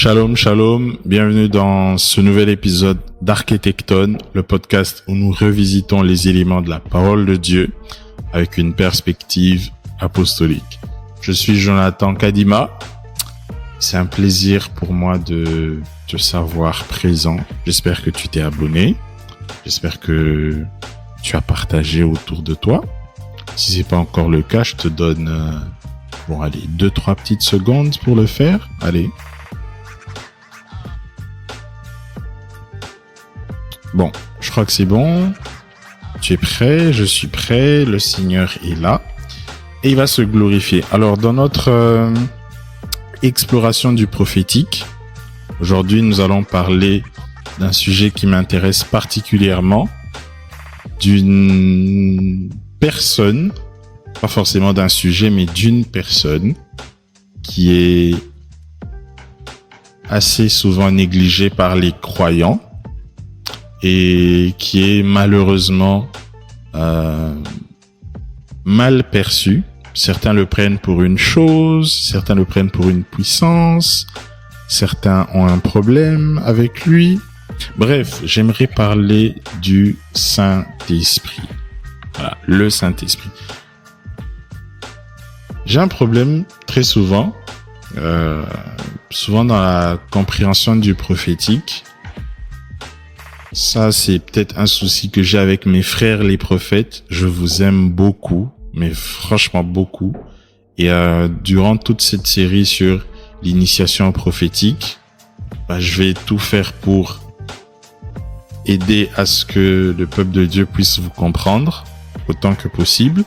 Shalom, shalom, bienvenue dans ce nouvel épisode d'Archétectone, le podcast où nous revisitons les éléments de la parole de Dieu avec une perspective apostolique. Je suis Jonathan Kadima, c'est un plaisir pour moi de te savoir présent. J'espère que tu t'es abonné, j'espère que tu as partagé autour de toi. Si c'est pas encore le cas, je te donne 2-3 petites secondes pour le faire. Allez. Bon, je crois que c'est bon. Tu es prêt, je suis prêt, le Seigneur est là et il va se glorifier. Alors, dans notre exploration du prophétique, aujourd'hui, nous allons parler d'un sujet qui m'intéresse particulièrement, d'une personne, pas forcément d'un sujet, mais d'une personne qui est assez souvent négligée par les croyants et qui est malheureusement mal perçu. Certains le prennent pour une chose, certains le prennent pour une puissance, certains ont un problème avec lui. Bref, j'aimerais parler du Saint-Esprit. Voilà, le Saint-Esprit. J'ai un problème très souvent dans la compréhension du prophétique. Ça, c'est peut-être un souci que j'ai avec mes frères les prophètes. Je vous aime beaucoup, mais franchement beaucoup. Et durant toute cette série sur l'initiation prophétique, je vais tout faire pour aider à ce que le peuple de Dieu puisse vous comprendre autant que possible.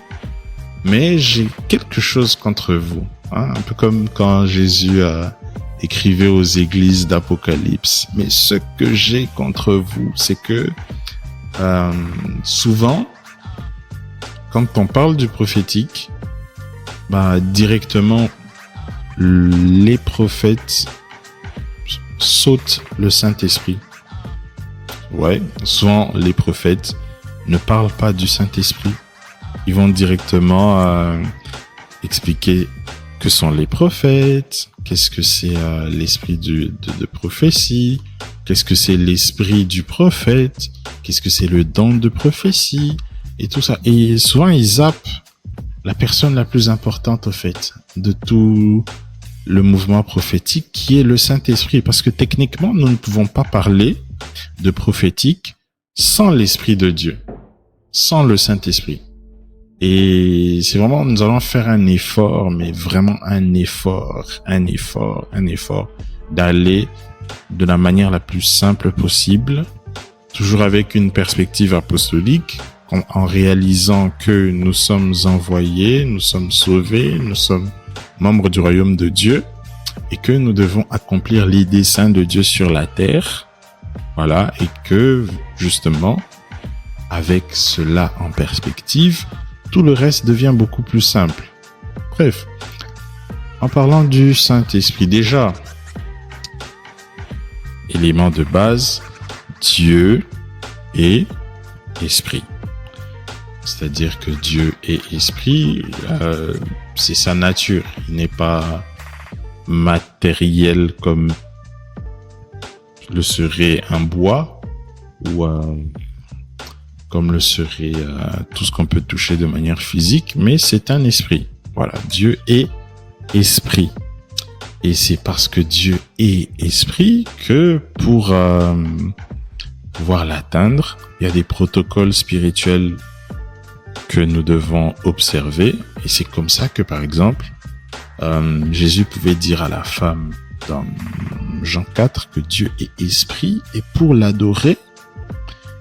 Mais j'ai quelque chose contre vous, un peu comme quand Jésus écrivait aux églises d'Apocalypse. Mais ce que j'ai contre vous, c'est que souvent, quand on parle du prophétique, directement, les prophètes sautent le Saint-Esprit. Ouais, souvent les prophètes ne parlent pas du Saint-Esprit. Ils vont directement expliquer que sont les prophètes, qu'est-ce que c'est l'esprit de prophétie, qu'est-ce que c'est l'esprit du prophète, qu'est-ce que c'est le don de prophétie, et tout ça. Et souvent, ils zappent la personne la plus importante, au fait, de tout le mouvement prophétique, qui est le Saint-Esprit. Parce que techniquement, nous ne pouvons pas parler de prophétique sans l'Esprit de Dieu, sans le Saint-Esprit. Et c'est vraiment, nous allons faire un effort, mais vraiment un effort, d'aller de la manière la plus simple possible, toujours avec une perspective apostolique, en réalisant que nous sommes envoyés, nous sommes sauvés, nous sommes membres du royaume de Dieu, et que nous devons accomplir les desseins de Dieu sur la terre. Voilà, et que, justement, avec cela en perspective, tout le reste devient beaucoup plus simple. Bref, en parlant du Saint-Esprit, déjà, élément de base, Dieu est esprit. C'est-à-dire que Dieu est esprit, c'est sa nature. Il n'est pas matériel comme le serait un bois ou comme le serait tout ce qu'on peut toucher de manière physique, mais c'est un esprit. Voilà, Dieu est esprit. Et c'est parce que Dieu est esprit que pour pouvoir l'atteindre, il y a des protocoles spirituels que nous devons observer. Et c'est comme ça que, par exemple, Jésus pouvait dire à la femme dans Jean 4 que Dieu est esprit, et pour l'adorer,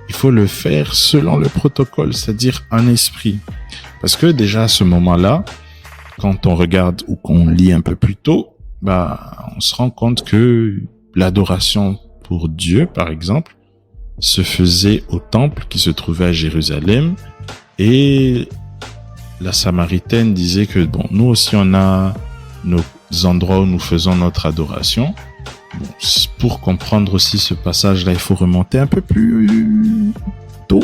il faut le faire selon le protocole, c'est-à-dire un esprit. Parce que déjà à ce moment-là, quand on regarde ou qu'on lit un peu plus tôt, on se rend compte que l'adoration pour Dieu, par exemple, se faisait au temple qui se trouvait à Jérusalem, et la Samaritaine disait que nous aussi on a nos endroits où nous faisons notre adoration. Pour comprendre aussi ce passage-là, il faut remonter un peu plus tôt.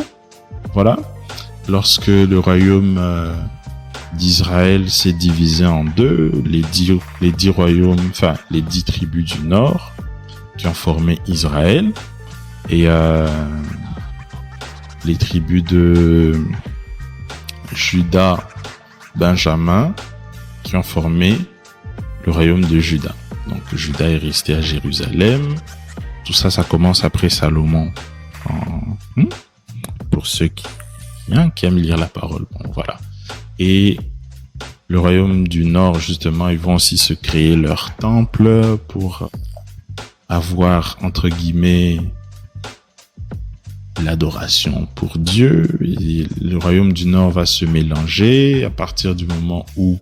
Voilà. Lorsque le royaume d'Israël s'est divisé en deux, les 10 royaumes, les 10 tribus du nord qui ont formé Israël et les tribus de Juda, Benjamin qui ont formé le royaume de Juda. Donc Juda est resté à Jérusalem. Tout ça, ça commence après Salomon. Pour ceux qui aiment lire la parole. Bon, voilà. Et le royaume du Nord, justement, ils vont aussi se créer leur temple pour avoir, entre guillemets, l'adoration pour Dieu. Et le royaume du Nord va se mélanger à partir du moment où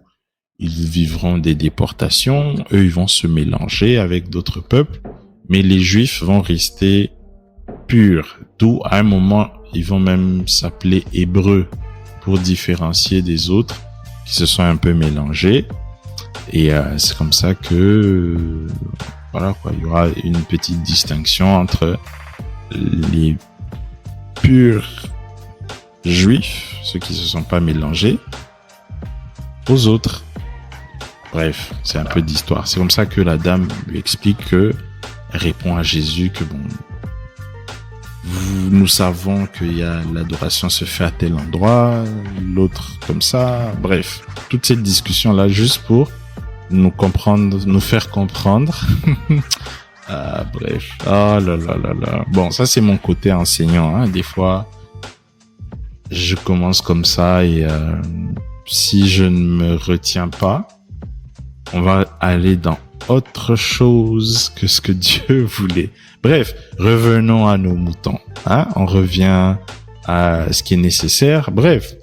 ils vivront des déportations. Eux, ils vont se mélanger avec d'autres peuples. Mais les Juifs vont rester purs. D'où, à un moment, ils vont même s'appeler Hébreux pour différencier des autres qui se sont un peu mélangés. Et c'est comme ça que, voilà quoi, il y aura une petite distinction entre les purs Juifs, ceux qui se sont pas mélangés, aux autres. Bref, c'est un peu d'histoire. C'est comme ça que la dame lui explique que elle répond à Jésus que bon, nous savons qu'il y a l'adoration se fait à tel endroit, l'autre comme ça. Bref, toute cette discussion là juste pour nous comprendre, nous faire comprendre. Bref, oh là là là là. Bon, ça c'est mon côté enseignant. Hein. Des fois, je commence comme ça et si je ne me retiens pas, on va aller dans autre chose que ce que Dieu voulait. Bref, revenons à nos moutons. Hein? On revient à ce qui est nécessaire. Bref,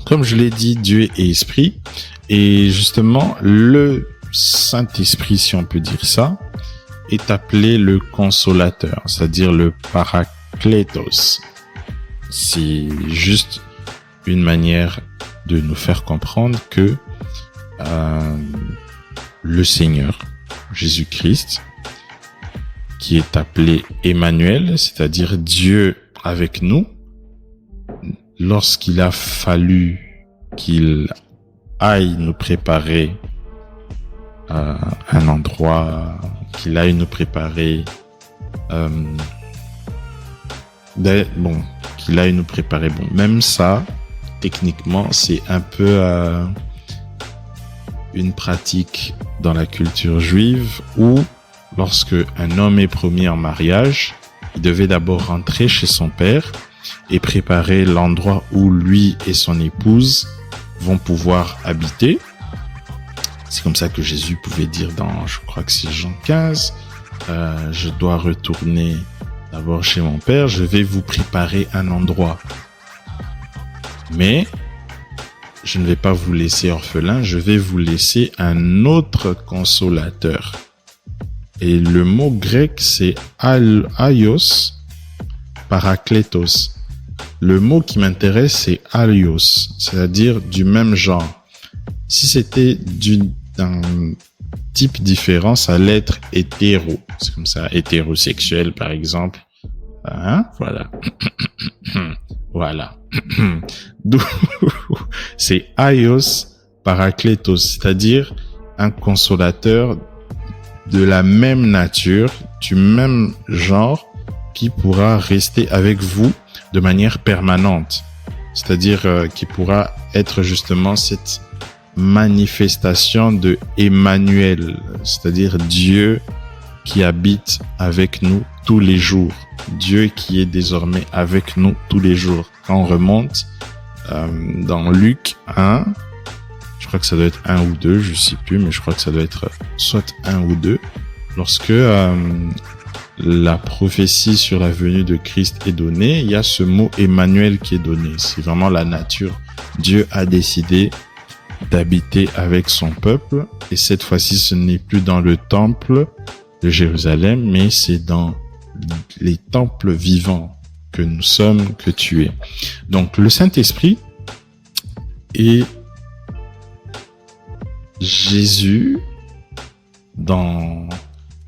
comme je l'ai dit, Dieu est esprit. Et justement, le Saint-Esprit, si on peut dire ça, est appelé le consolateur, c'est-à-dire le parakletos. C'est juste une manière de nous faire comprendre que le Seigneur, Jésus-Christ, qui est appelé Emmanuel, c'est-à-dire Dieu avec nous, lorsqu'il a fallu qu'il aille nous préparer un endroit, qu'il aille nous préparer qu'il aille nous préparer, même ça, techniquement, c'est un peu une pratique dans la culture juive où lorsque un homme est promis en mariage, il devait d'abord rentrer chez son père et préparer l'endroit où lui et son épouse vont pouvoir habiter. C'est comme ça que Jésus pouvait dire dans, je crois que c'est Jean 15, je dois retourner d'abord chez mon père, je vais vous préparer un endroit. Mais je ne vais pas vous laisser orphelin, je vais vous laisser un autre consolateur. Et le mot grec, c'est aios parakletos. Le mot qui m'intéresse, c'est aios, c'est-à-dire du même genre. Si c'était d'un type différent, ça allait être hétéro. C'est comme ça, hétérosexuel, par exemple. Hein? Voilà. Voilà. D'où c'est aios parakletos, c'est-à-dire un consolateur de la même nature, du même genre, qui pourra rester avec vous de manière permanente. C'est-à-dire qui pourra être justement cette manifestation de Emmanuel, c'est-à-dire Dieu qui habite avec nous tous les jours. Dieu qui est désormais avec nous tous les jours. Quand on remonte dans Luc 1, je crois que ça doit être 1 ou 2, je sais plus, mais je crois que ça doit être soit 1 ou 2, lorsque la prophétie sur la venue de Christ est donnée, il y a ce mot Emmanuel qui est donné. C'est vraiment la nature. Dieu a décidé d'habiter avec son peuple, et cette fois-ci, ce n'est plus dans le temple de Jérusalem, mais c'est dans les temples vivants que nous sommes, que tu es. Donc, le Saint-Esprit est Jésus dans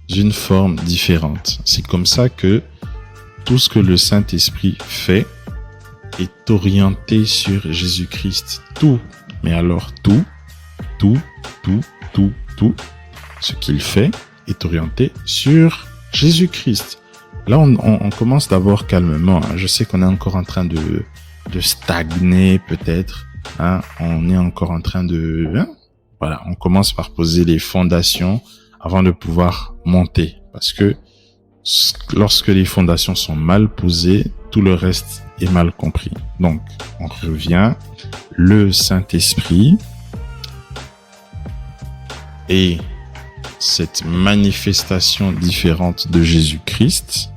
une forme différente. C'est comme ça que tout ce que le Saint-Esprit fait est orienté sur Jésus-Christ. Tout, mais alors tout, ce qu'il fait est orienté sur Jésus-Christ. Là, on commence d'abord calmement. Hein. Je sais qu'on est encore en train de stagner peut-être. Hein. On est encore en train de... Hein. Voilà, on commence par poser les fondations avant de pouvoir monter. Parce que lorsque les fondations sont mal posées, tout le reste est mal compris. Donc, on revient. Le Saint-Esprit et cette manifestation différente de Jésus-Christ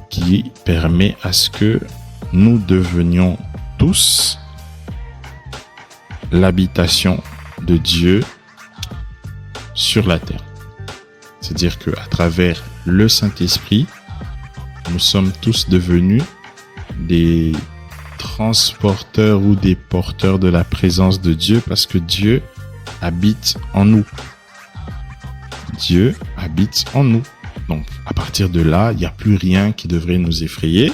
qui permet à ce que nous devenions tous l'habitation de Dieu sur la terre. C'est-à-dire que à travers le Saint-Esprit, nous sommes tous devenus des transporteurs ou des porteurs de la présence de Dieu parce que Dieu habite en nous. Dieu habite en nous. Donc, à partir de là, il n'y a plus rien qui devrait nous effrayer.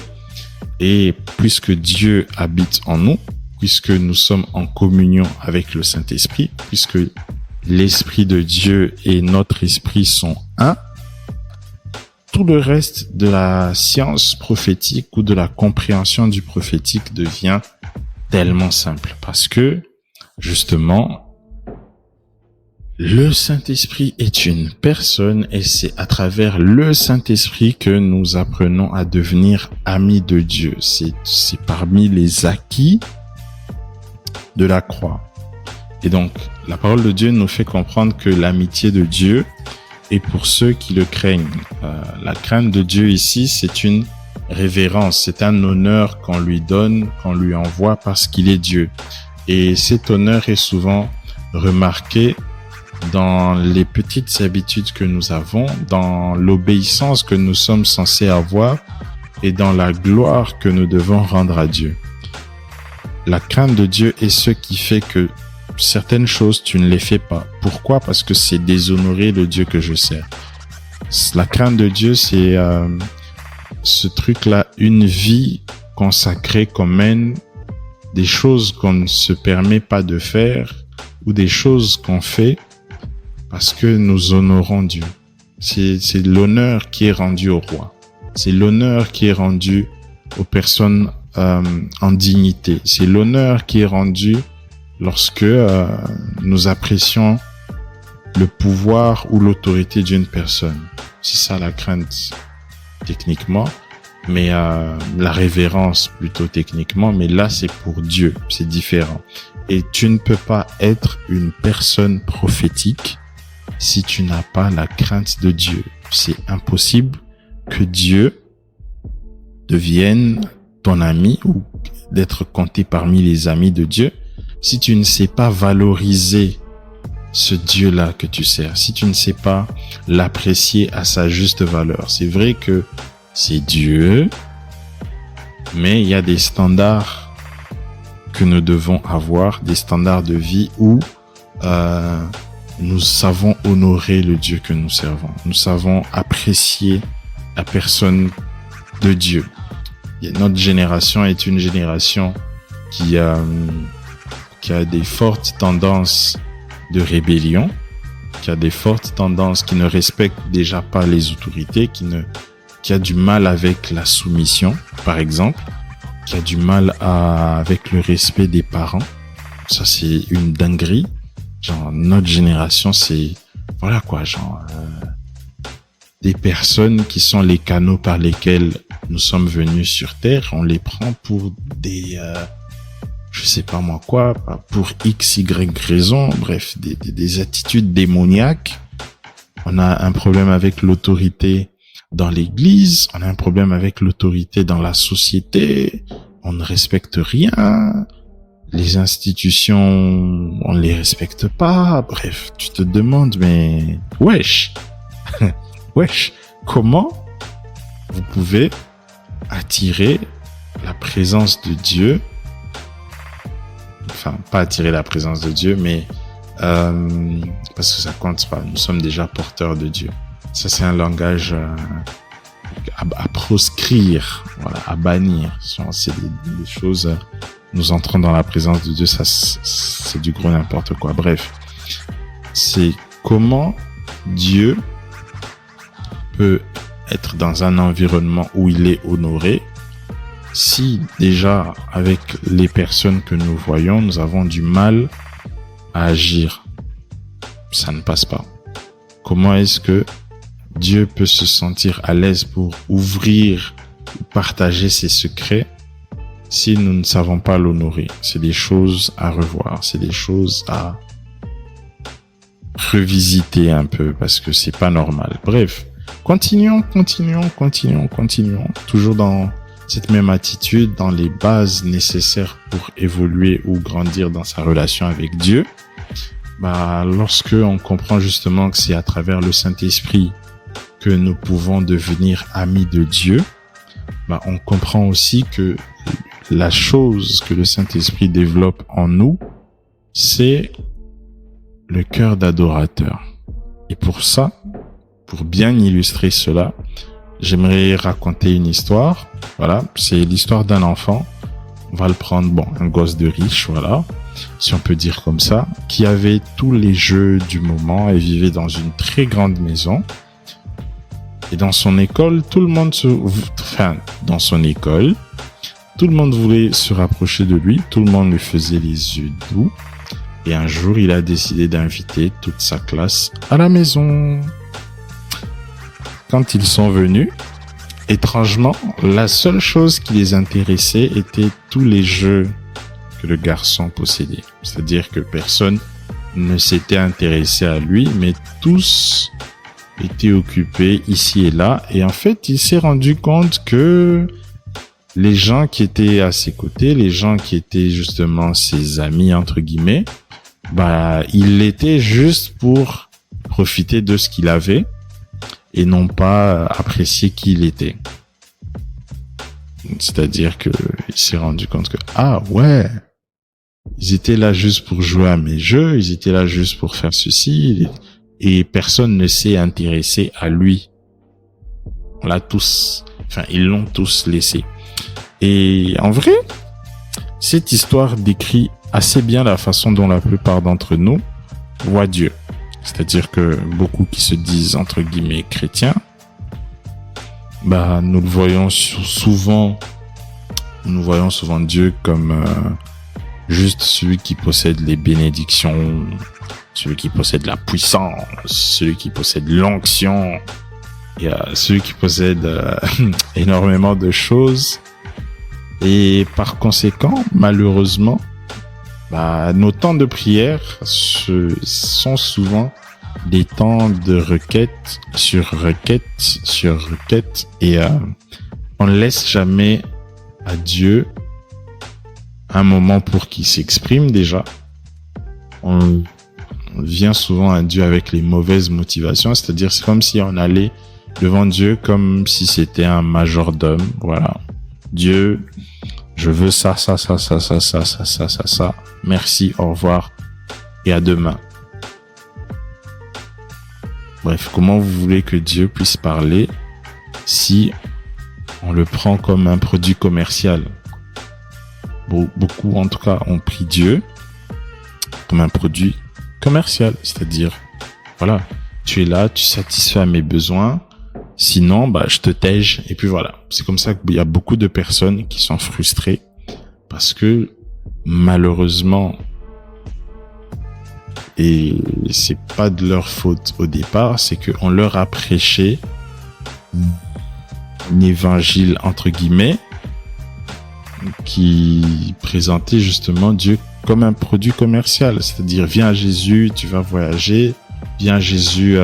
Et puisque Dieu habite en nous, puisque nous sommes en communion avec le Saint-Esprit, puisque l'Esprit de Dieu et notre esprit sont un, tout le reste de la science prophétique ou de la compréhension du prophétique devient tellement simple. Parce que, justement, le Saint-Esprit est une personne et c'est à travers le Saint-Esprit que nous apprenons à devenir amis de Dieu. C'est parmi les acquis de la croix. Et donc, la parole de Dieu nous fait comprendre que l'amitié de Dieu est pour ceux qui le craignent. La crainte de Dieu ici, c'est une révérence, c'est un honneur qu'on lui donne, qu'on lui envoie parce qu'il est Dieu. Et cet honneur est souvent remarqué dans les petites habitudes que nous avons, dans l'obéissance que nous sommes censés avoir et dans la gloire que nous devons rendre à Dieu. La crainte de Dieu est ce qui fait que certaines choses, tu ne les fais pas. Pourquoi? Parce que c'est déshonorer le Dieu que je sers. La crainte de Dieu, c'est ce truc-là, une vie consacrée qu'on mène, des choses qu'on ne se permet pas de faire ou des choses qu'on fait parce que nous honorons Dieu. C'est l'honneur qui est rendu au roi. C'est l'honneur qui est rendu aux personnes en dignité. C'est l'honneur qui est rendu lorsque nous apprécions le pouvoir ou l'autorité d'une personne. C'est ça la crainte techniquement, mais la révérence plutôt techniquement, mais là c'est pour Dieu, c'est différent. Et tu ne peux pas être une personne prophétique si tu n'as pas la crainte de Dieu. C'est impossible que Dieu devienne ton ami ou d'être compté parmi les amis de Dieu si tu ne sais pas valoriser ce Dieu-là que tu sers, si tu ne sais pas l'apprécier à sa juste valeur. C'est vrai que c'est Dieu, mais il y a des standards que nous devons avoir, des standards de vie où nous savons honorer le Dieu que nous servons. Nous savons apprécier la personne de Dieu. Notre génération est une génération qui a des fortes tendances de rébellion, qui a des fortes tendances qui ne respectent déjà pas les autorités, qui a du mal avec la soumission, par exemple, qui a du mal avec le respect des parents. Ça, c'est une dinguerie. Genre, notre génération, c'est, voilà quoi, genre, des personnes qui sont les canaux par lesquels nous sommes venus sur Terre, on les prend pour des, je sais pas moi quoi, pour X, Y raison, bref, des attitudes démoniaques. On a un problème avec l'autorité dans l'église, on a un problème avec l'autorité dans la société, on ne respecte rien, les institutions, on ne les respecte pas, bref, tu te demandes, mais, wesh, comment vous pouvez attirer la présence de Dieu, enfin, pas attirer la présence de Dieu, mais parce que ça compte pas, nous sommes déjà porteurs de Dieu. Ça, c'est un langage à proscrire, voilà, à bannir. C'est des choses, nous entrons dans la présence de Dieu, ça, c'est du gros n'importe quoi. Bref, c'est comment Dieu peut être dans un environnement où il est honoré si déjà avec les personnes que nous voyons, nous avons du mal à agir? Ça ne passe pas. Comment est-ce que Dieu peut se sentir à l'aise pour ouvrir ou partager ses secrets si nous ne savons pas l'honorer? C'est des choses à revoir, c'est des choses à revisiter un peu parce que c'est pas normal. Bref, continuons. Toujours dans cette même attitude, dans les bases nécessaires pour évoluer ou grandir dans sa relation avec Dieu. Lorsque on comprend justement que c'est à travers le Saint-Esprit que nous pouvons devenir amis de Dieu, on comprend aussi que la chose que le Saint-Esprit développe en nous, c'est le cœur d'adorateur. Et pour ça, pour bien illustrer cela, j'aimerais raconter une histoire. Voilà, c'est l'histoire d'un enfant. On va le prendre, un gosse de riche, voilà, si on peut dire comme ça, qui avait tous les jeux du moment et vivait dans une très grande maison. Et dans son école, tout le monde voulait se rapprocher de lui. Tout le monde lui faisait les yeux doux. Et un jour, il a décidé d'inviter toute sa classe à la maison. Quand ils sont venus, étrangement, la seule chose qui les intéressait était tous les jeux que le garçon possédait. C'est-à-dire que personne ne s'était intéressé à lui, mais tous étaient occupés ici et là. Et en fait, il s'est rendu compte que les gens qui étaient à ses côtés, les gens qui étaient justement ses amis, entre guillemets, il l'était juste pour profiter de ce qu'il avait et non pas apprécier qui il était. C'est-à-dire que il s'est rendu compte que, ils étaient là juste pour jouer à mes jeux, ils étaient là juste pour faire ceci, et personne ne s'est intéressé à lui. Ils l'ont tous laissé. Et en vrai, cette histoire décrit assez bien la façon dont la plupart d'entre nous voient Dieu. C'est-à-dire que beaucoup qui se disent entre guillemets chrétiens, nous voyons souvent Dieu comme juste celui qui possède les bénédictions, celui qui possède la puissance, celui qui possède l'onction, et celui qui possède énormément de choses. Et par conséquent, malheureusement, nos temps de prière sont souvent des temps de requête sur requête, et on ne laisse jamais à Dieu un moment pour qu'il s'exprime déjà. On vient souvent à Dieu avec les mauvaises motivations, c'est-à-dire c'est comme si on allait devant Dieu comme si c'était un majordome. Voilà, Dieu, je veux ça. Merci, au revoir et à demain. Bref, comment vous voulez que Dieu puisse parler si on le prend comme un produit commercial? Beaucoup, en tout cas, ont pris Dieu comme un produit commercial. C'est-à-dire, voilà, tu es là, tu satisfais mes besoins. Sinon, je te tège. Et puis voilà. C'est comme ça qu'il y a beaucoup de personnes qui sont frustrées parce que, malheureusement, et c'est pas de leur faute au départ, c'est qu'on leur a prêché un évangile, entre guillemets, qui présentait justement Dieu comme un produit commercial. C'est-à-dire, viens à Jésus, tu vas voyager. Viens à Jésus,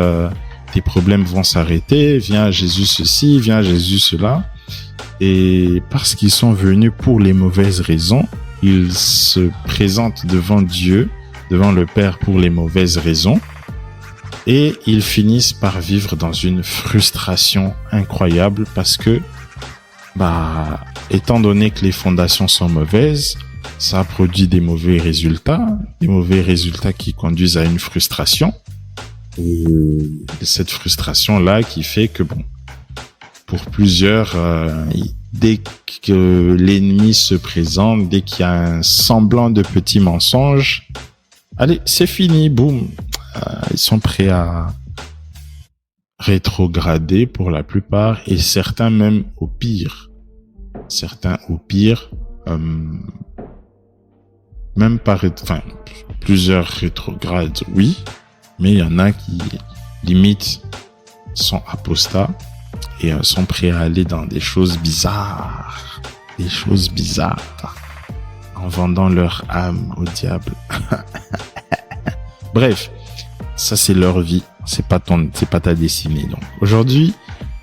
tes problèmes vont s'arrêter. Viens à Jésus ceci, viens à Jésus cela. Et parce qu'ils sont venus pour les mauvaises raisons, ils se présentent devant Dieu, devant le Père pour les mauvaises raisons. Et ils finissent par vivre dans une frustration incroyable parce que, étant donné que les fondations sont mauvaises, ça produit des mauvais résultats qui conduisent à une frustration. Et cette frustration-là qui fait que, pour plusieurs, dès que l'ennemi se présente, dès qu'il y a un semblant de petit mensonge, allez, c'est fini, boum. Ils sont prêts à rétrogradés pour la plupart, et certains même au pire. Certains au pire, même pas, plusieurs rétrogrades, oui, mais il y en a qui limite sont apostats et sont prêts à aller dans des choses bizarres, en vendant leur âme au diable. Bref, ça c'est leur vie, c'est pas ta destinée. Donc aujourd'hui,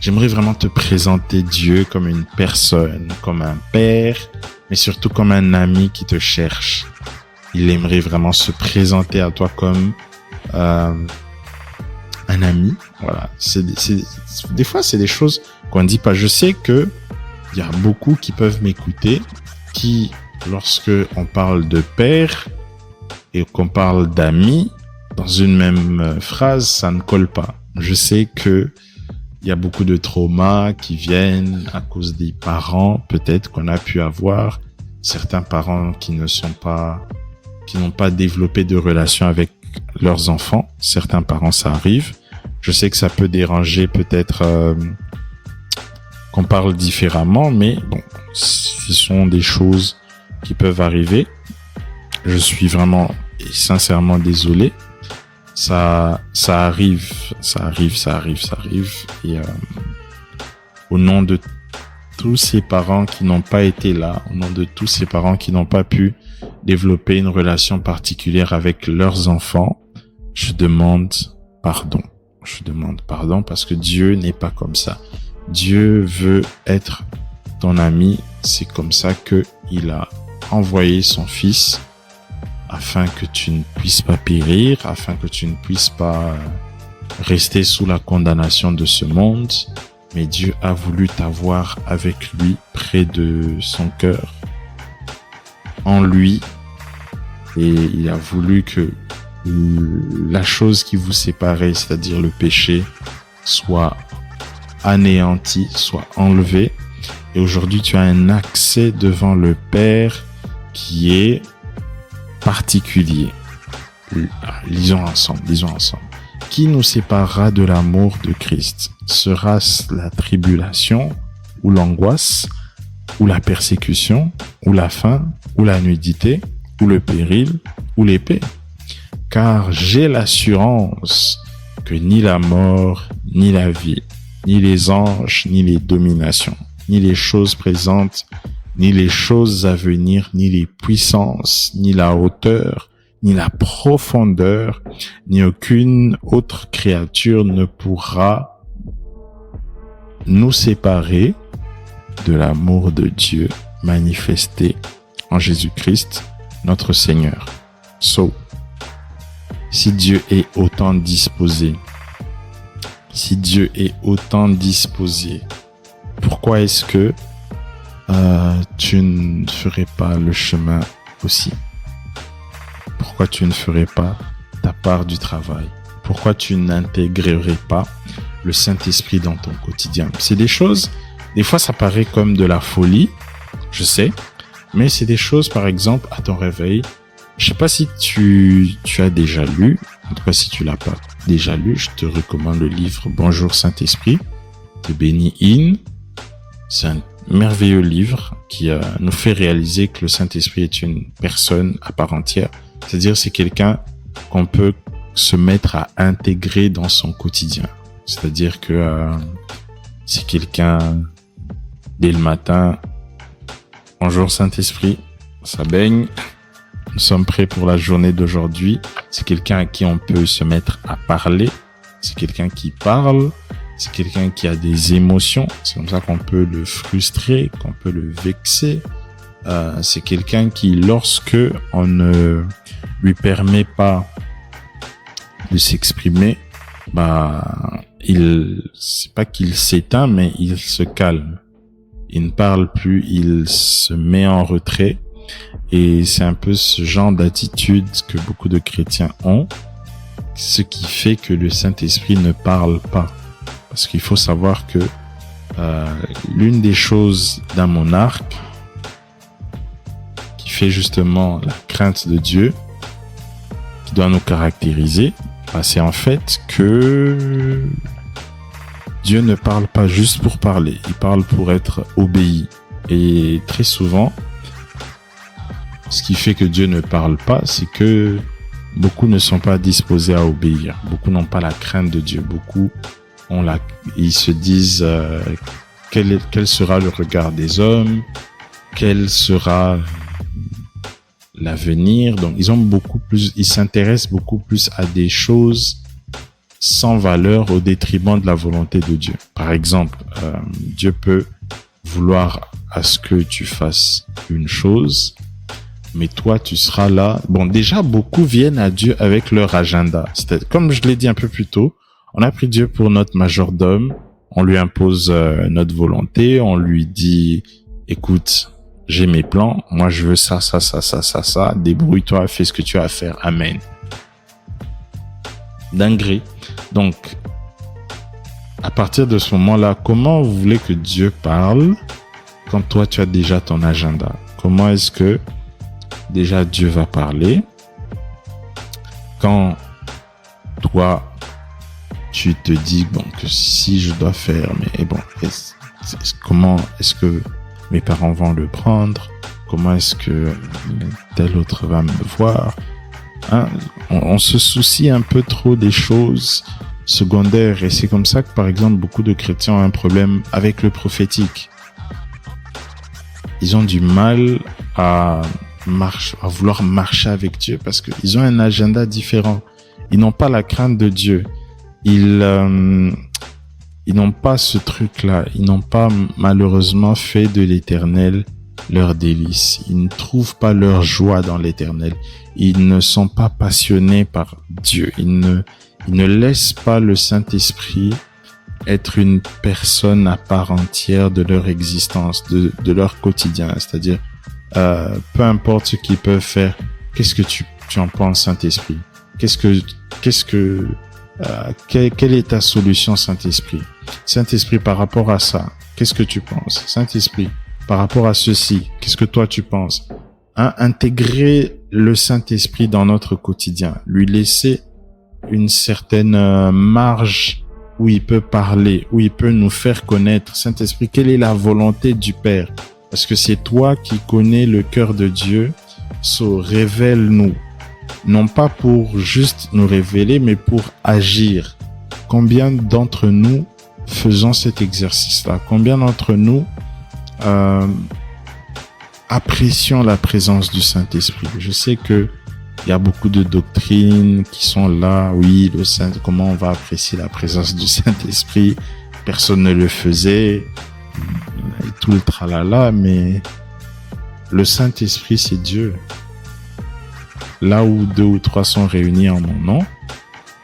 j'aimerais vraiment te présenter Dieu comme une personne, comme un père, mais surtout comme un ami qui te cherche. Il aimerait vraiment se présenter à toi comme un ami. Voilà. Des fois, c'est des choses qu'on ne dit pas. Je sais que il y a beaucoup qui peuvent m'écouter, qui, lorsque on parle de père et qu'on parle d'amis, dans une même phrase, ça ne colle pas. Je sais que il y a beaucoup de traumas qui viennent à cause des parents, peut-être qu'on a pu avoir certains parents qui n'ont pas développé de relation avec leurs enfants. Certains parents, ça arrive. Je sais que ça peut déranger peut-être qu'on parle différemment, mais bon, ce sont des choses qui peuvent arriver. Je suis vraiment et sincèrement désolé. Ça arrive. Et au nom de tous ces parents qui n'ont pas été là, au nom de tous ces parents qui n'ont pas pu développer une relation particulière avec leurs enfants, je demande pardon. Je demande pardon parce que Dieu n'est pas comme ça. Dieu veut être ton ami. C'est comme ça que il a envoyé son fils afin que tu ne puisses pas périr, afin que tu ne puisses pas rester sous la condamnation de ce monde. Mais Dieu a voulu t'avoir avec lui, près de son cœur, en lui. Et il a voulu que la chose qui vous séparait, c'est-à-dire le péché, soit anéanti, soit enlevé. Et aujourd'hui, tu as un accès devant le Père qui est particulier. Lisons ensemble. Qui nous séparera de l'amour de Christ? Sera-ce la tribulation, ou l'angoisse, ou la persécution, ou la faim, ou la nudité, ou le péril, ou l'épée? Car j'ai l'assurance que ni la mort, ni la vie, ni les anges, ni les dominations, ni les choses présentes, ni les choses à venir, ni les puissances, ni la hauteur, ni la profondeur, ni aucune autre créature ne pourra nous séparer de l'amour de Dieu manifesté en Jésus-Christ, notre Seigneur. Si Dieu est autant disposé, pourquoi est-ce que tu ne ferais pas le chemin aussi? Pourquoi tu ne ferais pas ta part du travail? Pourquoi tu n'intégrerais pas le Saint-Esprit dans ton quotidien? C'est des choses, des fois ça paraît comme de la folie, je sais, mais c'est des choses, par exemple, à ton réveil. Je sais pas si tu as déjà lu, en tout cas si tu l'as pas déjà lu, je te recommande le livre Bonjour Saint-Esprit de Benny Hinn. C'est un merveilleux livre qui nous fait réaliser que le Saint-Esprit est une personne à part entière. C'est-à-dire c'est quelqu'un qu'on peut se mettre à intégrer dans son quotidien. C'est-à-dire que c'est quelqu'un, dès le matin, bonjour Saint-Esprit, ça baigne, nous sommes prêts pour la journée d'aujourd'hui. C'est quelqu'un à qui on peut se mettre à parler, c'est quelqu'un qui parle, c'est quelqu'un qui a des émotions, c'est comme ça qu'on peut le frustrer, qu'on peut le vexer. C'est quelqu'un qui, lorsque on ne lui permet pas de s'exprimer, c'est pas qu'il s'éteint, mais il se calme. Il ne parle plus, il se met en retrait. Et c'est un peu ce genre d'attitude que beaucoup de chrétiens ont, ce qui fait que le Saint-Esprit ne parle pas. Parce qu'il faut savoir que l'une des choses dans mon arc qui fait justement la crainte de Dieu, qui doit nous caractériser, c'est en fait que Dieu ne parle pas juste pour parler, il parle pour être obéi. Et très souvent, ce qui fait que Dieu ne parle pas, c'est que beaucoup ne sont pas disposés à obéir. Beaucoup n'ont pas la crainte de Dieu. Beaucoup ils se disent quel sera le regard des hommes, quel sera l'avenir. Donc ils s'intéressent beaucoup plus à des choses sans valeur au détriment de la volonté de Dieu. Par exemple, Dieu peut vouloir à ce que tu fasses une chose, mais toi tu seras là. Bon, déjà beaucoup viennent à Dieu avec leur agenda. C'est comme je l'ai dit un peu plus tôt, on a pris Dieu pour notre majordome, on lui impose notre volonté, on lui dit écoute, j'ai mes plans, moi je veux ça, débrouille-toi, fais ce que tu as à faire, amen. Dinguerie. Donc, à partir de ce moment-là, comment vous voulez que Dieu parle quand toi tu as déjà ton agenda? Comment est-ce que déjà Dieu va parler quand toi tu te dis bon que si je dois faire, mais bon, comment est-ce que mes parents vont le prendre? Comment est-ce que tel autre va me voir? On se soucie un peu trop des choses secondaires et c'est comme ça que par exemple beaucoup de chrétiens ont un problème avec le prophétique. Ils ont du mal à vouloir marcher avec Dieu parce qu'ils ont un agenda différent. Ils n'ont pas la crainte de Dieu. Ils n'ont pas ce truc-là. Ils n'ont pas malheureusement fait de l'Éternel leur délice. Ils ne trouvent pas leur joie dans l'Éternel. Ils ne sont pas passionnés par Dieu. Ils ne laissent pas le Saint-Esprit être une personne à part entière de leur existence, de leur quotidien. C'est-à-dire, peu importe ce qu'ils peuvent faire, qu'est-ce que tu en penses, Saint-Esprit? Quelle est ta solution, Saint-Esprit? Saint-Esprit, par rapport à ça, qu'est-ce que tu penses? Saint-Esprit, par rapport à ceci, qu'est-ce que toi tu penses? Intégrer le Saint-Esprit dans notre quotidien, lui laisser une certaine marge où il peut parler, où il peut nous faire connaître. Saint-Esprit, quelle est la volonté du Père? Parce que c'est toi qui connais le cœur de Dieu. Révèle-nous. Non pas pour juste nous révéler, mais pour agir. Combien d'entre nous faisons cet exercice-là? Combien d'entre nous apprécions la présence du Saint-Esprit? Je sais que il y a beaucoup de doctrines qui sont là. Oui, comment on va apprécier la présence du Saint-Esprit? Personne ne le faisait. Et tout le tralala, mais le Saint-Esprit, c'est Dieu. Là où 2 ou 3 sont réunis en mon nom,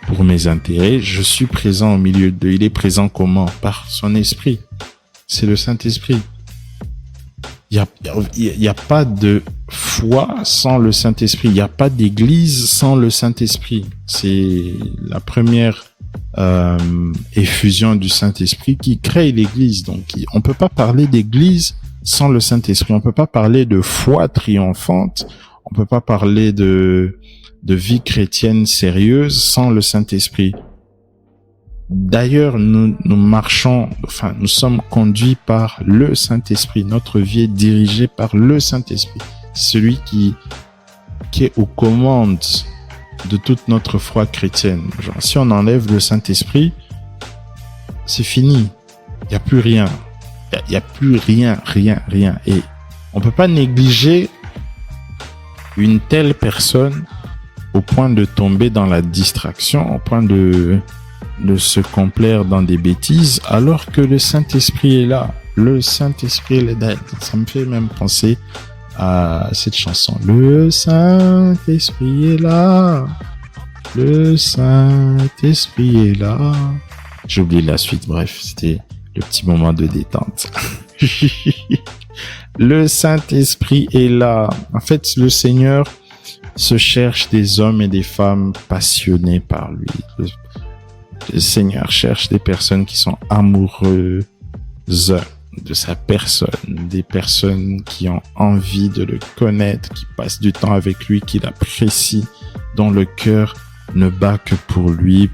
pour mes intérêts, je suis présent au milieu d'eux. Il est présent comment? Par son esprit. C'est le Saint-Esprit. Il y a pas de foi sans le Saint-Esprit. Il n'y a pas d'église sans le Saint-Esprit. C'est la première effusion du Saint-Esprit qui crée l'église. Donc, on peut pas parler d'église sans le Saint-Esprit. On peut pas parler de foi triomphante. On peut pas parler de vie chrétienne sérieuse sans le Saint-Esprit. D'ailleurs, nous sommes conduits par le Saint-Esprit. Notre vie est dirigée par le Saint-Esprit. Celui qui est aux commandes de toute notre foi chrétienne. Genre, si on enlève le Saint-Esprit, c'est fini. Il n'y a plus rien. Il n'y a plus rien. Et on peut pas négliger une telle personne au point de tomber dans la distraction, au point de se complaire dans des bêtises, alors que le Saint-Esprit est là. Le Saint-Esprit est là. Ça me fait même penser à cette chanson. Le Saint-Esprit est là. Le Saint-Esprit est là. J'ai oublié la suite. Bref, c'était le petit moment de détente. Le Saint-Esprit est là. En fait, le Seigneur se cherche des hommes et des femmes passionnés par lui. Le Seigneur cherche des personnes qui sont amoureuses de sa personne, des personnes qui ont envie de le connaître, qui passent du temps avec lui, qui l'apprécient, dont le cœur ne bat que pour lui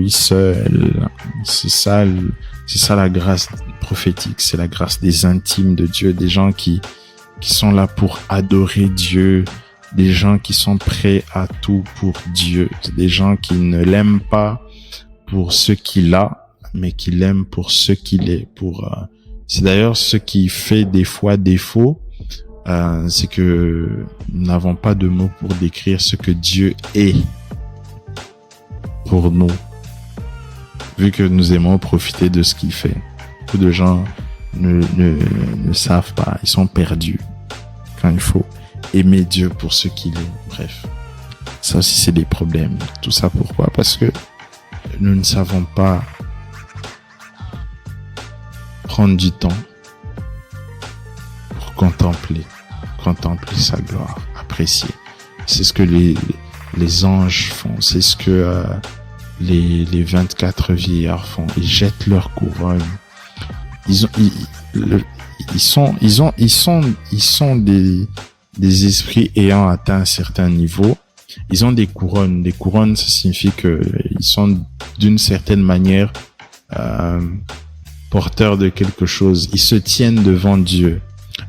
seul. C'est ça C'est ça la grâce prophétique, c'est la grâce des intimes de Dieu, des gens qui sont là pour adorer Dieu, des gens qui sont prêts à tout pour Dieu, des gens qui ne l'aiment pas pour ce qu'il a, mais qui l'aiment pour ce qu'il est. C'est d'ailleurs ce qui fait des fois défaut, c'est que nous n'avons pas de mots pour décrire ce que Dieu est pour nous, vu que nous aimons profiter de ce qu'il fait. Beaucoup de gens ne savent pas, ils sont perdus quand il faut aimer Dieu pour ce qu'il est. Bref, ça aussi c'est des problèmes. Tout ça pourquoi? Parce que nous ne savons pas prendre du temps pour contempler sa gloire, apprécier. C'est ce que les anges font, c'est ce que les 24 vieillards font. Ils jettent leur couronne. Ils sont des esprits ayant atteint un certain niveau. Ils ont des couronnes. Des couronnes, ça signifie que ils sont d'une certaine manière porteurs de quelque chose. Ils se tiennent devant Dieu.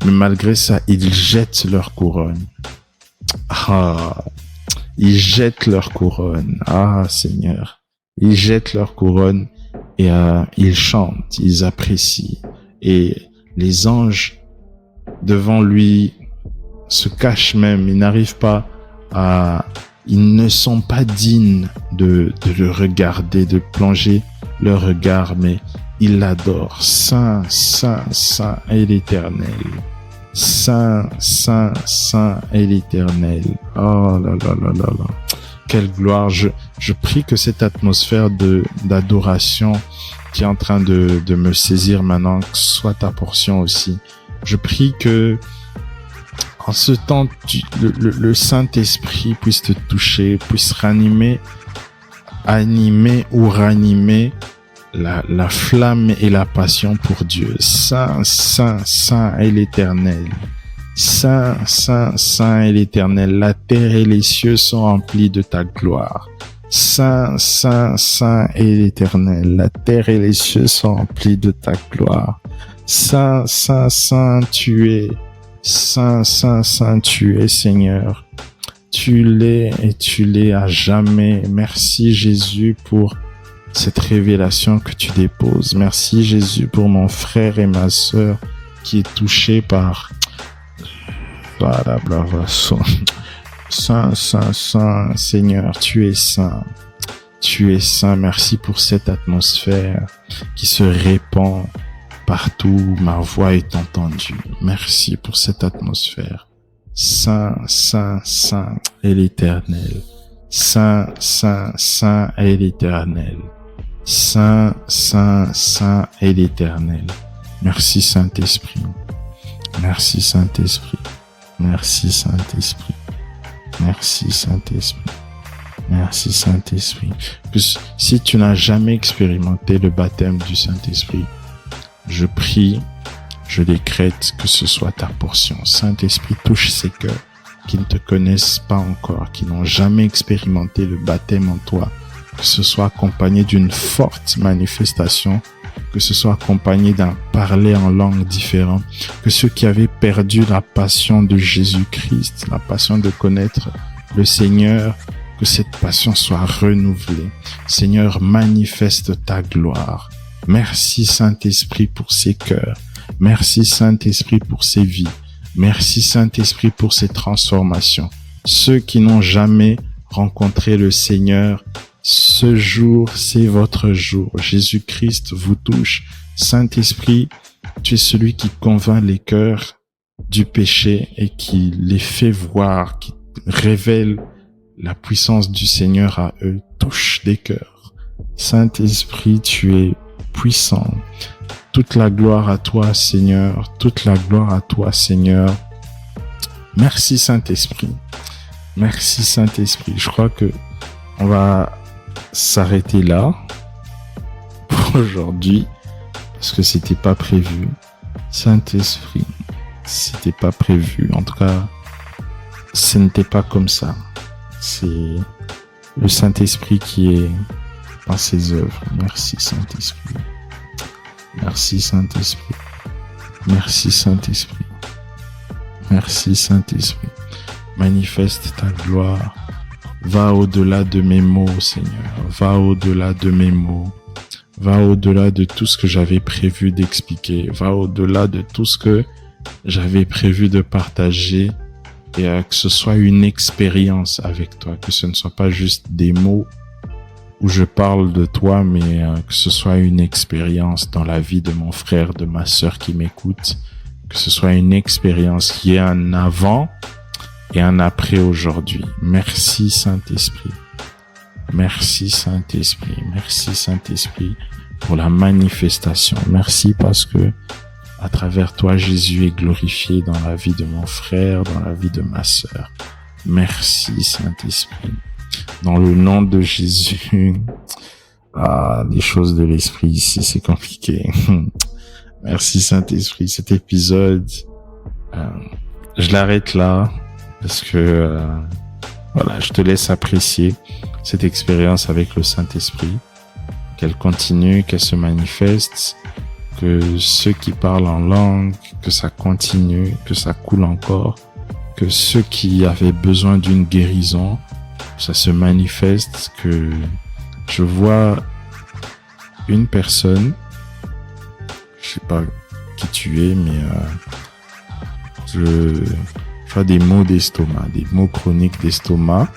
Mais malgré ça, ils jettent leur couronne. Ils jettent leur couronne. Seigneur. Ils jettent leur couronne et ils chantent, ils apprécient. Et les anges devant lui se cachent même. Ils ne sont pas dignes de le regarder, de plonger leur regard, mais ils l'adorent. Saint, Saint, Saint est l'Éternel. Saint, Saint, Saint est l'Éternel. Oh là là là là là. Quelle gloire. Je prie que cette atmosphère d'adoration qui est en train de me saisir maintenant soit ta portion aussi. Je prie que en ce temps, le Saint-Esprit puisse te toucher, puisse animer la flamme et la passion pour Dieu. Saint, Saint, Saint est l'Éternel. Saint, Saint, Saint est l'Éternel. La terre et les cieux sont remplis de ta gloire. Saint, Saint, Saint est l'Éternel. La terre et les cieux sont remplis de ta gloire. Saint, Saint, Saint, tu es. Saint, Saint, Saint, tu es, Seigneur. Tu l'es et tu l'es à jamais. Merci, Jésus, pour cette révélation que tu déposes. Merci, Jésus, pour mon frère et ma sœur qui est touché par Saint, Saint, Saint, Seigneur, tu es saint. Tu es saint. Merci pour cette atmosphère qui se répand partout. Ma voix est entendue. Merci pour cette atmosphère. Saint, Saint, Saint est l'Éternel. Saint, Saint, Saint est l'Éternel. Saint, Saint, Saint est l'Éternel. Merci Saint-Esprit. Merci Saint-Esprit. Merci Saint-Esprit. Merci Saint-Esprit. Merci Saint-Esprit. Si tu n'as jamais expérimenté le baptême du Saint-Esprit, je prie, je décrète que ce soit ta portion. Saint-Esprit, touche ces cœurs qui ne te connaissent pas encore, qui n'ont jamais expérimenté le baptême en toi, que ce soit accompagné d'une forte manifestation, que ce soit accompagné d'un parler en langue différent, que ceux qui avaient perdu la passion de Jésus-Christ, la passion de connaître le Seigneur, que cette passion soit renouvelée. Seigneur, manifeste ta gloire. Merci Saint-Esprit pour ces cœurs. Merci Saint-Esprit pour ces vies. Merci Saint-Esprit pour ces transformations. Ceux qui n'ont jamais rencontré le Seigneur, ce jour, c'est votre jour. Jésus-Christ vous touche. Saint-Esprit, tu es celui qui convainc les cœurs du péché et qui les fait voir, qui révèle la puissance du Seigneur à eux. Touche des cœurs. Saint-Esprit, tu es puissant. Toute la gloire à toi, Seigneur. Toute la gloire à toi, Seigneur. Merci, Saint-Esprit. Merci, Saint-Esprit. Je crois que on va s'arrêter là pour aujourd'hui parce que c'était pas prévu. Saint-Esprit, c'était pas prévu. En tout cas, ce n'était pas comme ça. C'est le Saint-Esprit qui est dans ses œuvres. Merci, Saint-Esprit. Merci Saint-Esprit. Merci Saint-Esprit. Merci Saint-Esprit. Manifeste ta gloire. Va au-delà de mes mots, Seigneur. Va au-delà de mes mots. Va au-delà de tout ce que j'avais prévu d'expliquer. Va au-delà de tout ce que j'avais prévu de partager. Et que ce soit une expérience avec toi. Que ce ne soit pas juste des mots où je parle de toi, mais que ce soit une expérience dans la vie de mon frère, de ma sœur qui m'écoute. Que ce soit une expérience qui est un avant et un après aujourd'hui. Merci Saint-Esprit. Merci Saint-Esprit. Merci Saint-Esprit pour la manifestation. Merci parce que à travers toi, Jésus est glorifié dans la vie de mon frère, dans la vie de ma sœur. Merci Saint-Esprit. Dans le nom de Jésus. Les choses de l'esprit ici, c'est compliqué. Merci Saint-Esprit. Cet épisode, je l'arrête là parce que je te laisse apprécier cette expérience avec le Saint-Esprit, qu'elle continue, qu'elle se manifeste, que ceux qui parlent en langue, que ça continue, que ça coule encore, que ceux qui avaient besoin d'une guérison, ça se manifeste, que je vois une personne, je sais pas qui tu es, mais je vois des maux d'estomac, des maux chroniques d'estomac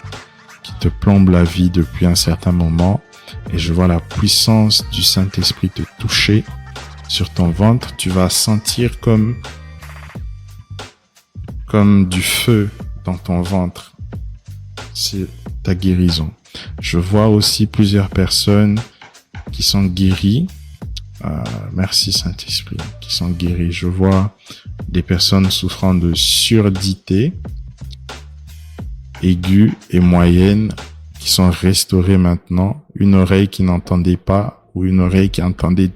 qui te plombent la vie depuis un certain moment, et je vois la puissance du Saint-Esprit te toucher sur ton ventre. Tu vas sentir comme du feu dans ton ventre. C'est ta guérison. Je vois aussi plusieurs personnes qui sont guéries. Merci Saint-Esprit, qui sont guéries. Je vois des personnes souffrant de surdité aiguë et moyenne qui sont restaurées maintenant. Une oreille qui n'entendait pas ou une oreille qui entendait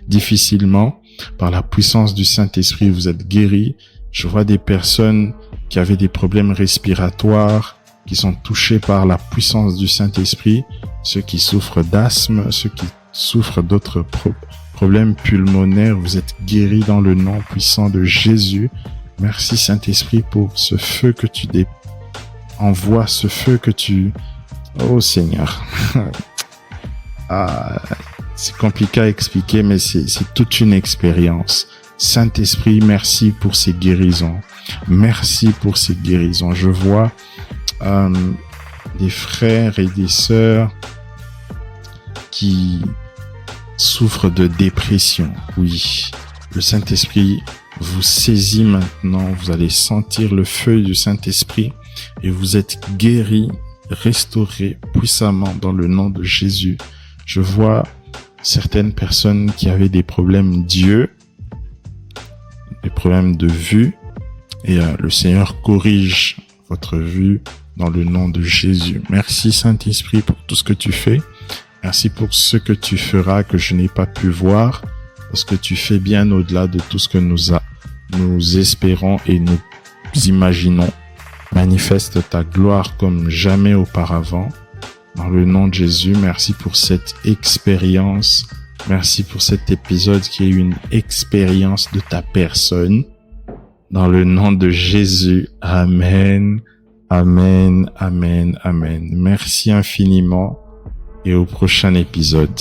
difficilement. Par la puissance du Saint-Esprit, vous êtes guéris. Je vois des personnes qui avaient des problèmes respiratoires, qui sont touchés par la puissance du Saint-Esprit. Ceux qui souffrent d'asthme, ceux qui souffrent d'autres problèmes pulmonaires, vous êtes guéris dans le nom puissant de Jésus. Merci Saint-Esprit pour ce feu que tu envoies, ce feu que tu... Oh Seigneur. C'est compliqué à expliquer, mais c'est toute une expérience. Saint-Esprit, merci pour ces guérisons. Merci pour ces guérisons. Je vois des frères et des sœurs qui souffrent de dépression. Oui, le Saint-Esprit vous saisit maintenant. Vous allez sentir le feu du Saint-Esprit et vous êtes guéris, restaurés puissamment dans le nom de Jésus. Je vois certaines personnes qui avaient des problèmes d'yeux, des problèmes de vue, et le Seigneur corrige votre vue dans le nom de Jésus. Merci Saint-Esprit pour tout ce que tu fais. Merci pour ce que tu feras que je n'ai pas pu voir, parce que tu fais bien au-delà de tout ce que nous espérons et nous imaginons. Manifeste ta gloire comme jamais auparavant. Dans le nom de Jésus, merci pour cette expérience. Merci pour cet épisode qui est une expérience de ta personne. Dans le nom de Jésus, Amen, Amen, Amen, Amen. Merci infiniment et au prochain épisode.